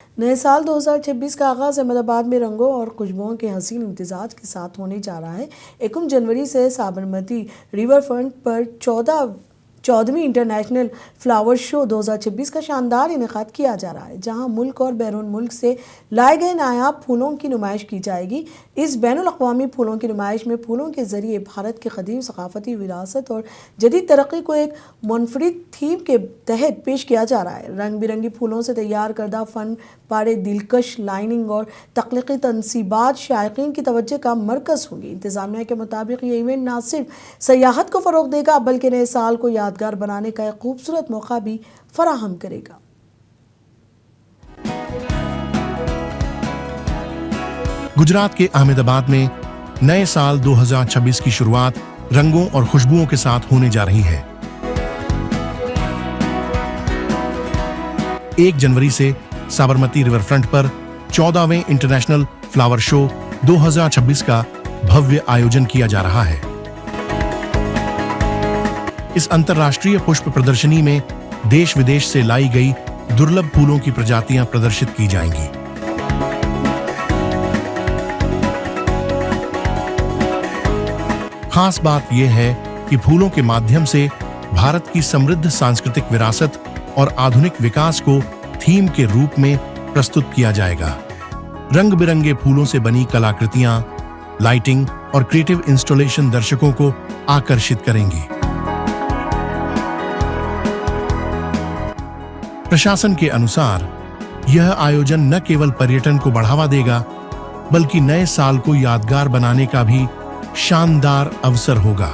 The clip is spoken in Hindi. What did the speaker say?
नए साल 2026 का आगाज अहमदाबाद में रंगों और खुशबुओं के हसीन इम्तिजाज के साथ होने जा रहा है। 1 जनवरी से साबरमती रिवर फ्रंट पर 14वीं इंटरनेशनल फ्लावर शो 2026 का शानदार इनेकाद किया जा रहा है, जहां मुल्क और बैरून मुल्क से लाए गए नायाब फूलों की नुमाइश की जाएगी। इस बैनुल-अक़वामी फूलों की नुमाइश में फूलों के जरिए भारत की कदीम सकाफती विरासत और जदीद तरक्की को एक मुनफरिद थीम के तहत पेश किया जा रहा है। रंग बिरंगी फूलों से तैयार करदा फन पारे, दिलकश लाइनिंग और तख्लीकी तनसीबात शायकीन की तवज्जो का मरकज़ होंगी। इंतज़ामिया के मुताबिक ये इवेंट न सिर्फ सयाहत को फ़रोग़ देगा, बल्कि नए साल को यादगार बनाने का एक खूबसूरत मौका भी फराहम करेगा। गुजरात के अहमदाबाद में नए साल 2026 की शुरुआत रंगों और खुशबुओं के साथ होने जा रही है। 1 जनवरी से साबरमती रिवर फ्रंट पर 14वें इंटरनेशनल फ्लावर शो 2026 का भव्य आयोजन किया जा रहा है। इस अंतर्राष्ट्रीय पुष्प प्रदर्शनी में देश विदेश से लाई गई दुर्लभ फूलों की प्रजातियां प्रदर्शित की जाएंगी। खास बात यह है कि फूलों के माध्यम से भारत की समृद्ध सांस्कृतिक विरासत और आधुनिक विकास को थीम के रूप में प्रस्तुत किया जाएगा। रंग बिरंगे फूलों से बनी कलाकृतियां, लाइटिंग और क्रिएटिव इंस्टॉलेशन दर्शकों को आकर्षित करेंगी। प्रशासन के अनुसार यह आयोजन न केवल पर्यटन को बढ़ावा देगा, बल्कि नए साल को यादगार बनाने का भी शानदार अवसर होगा।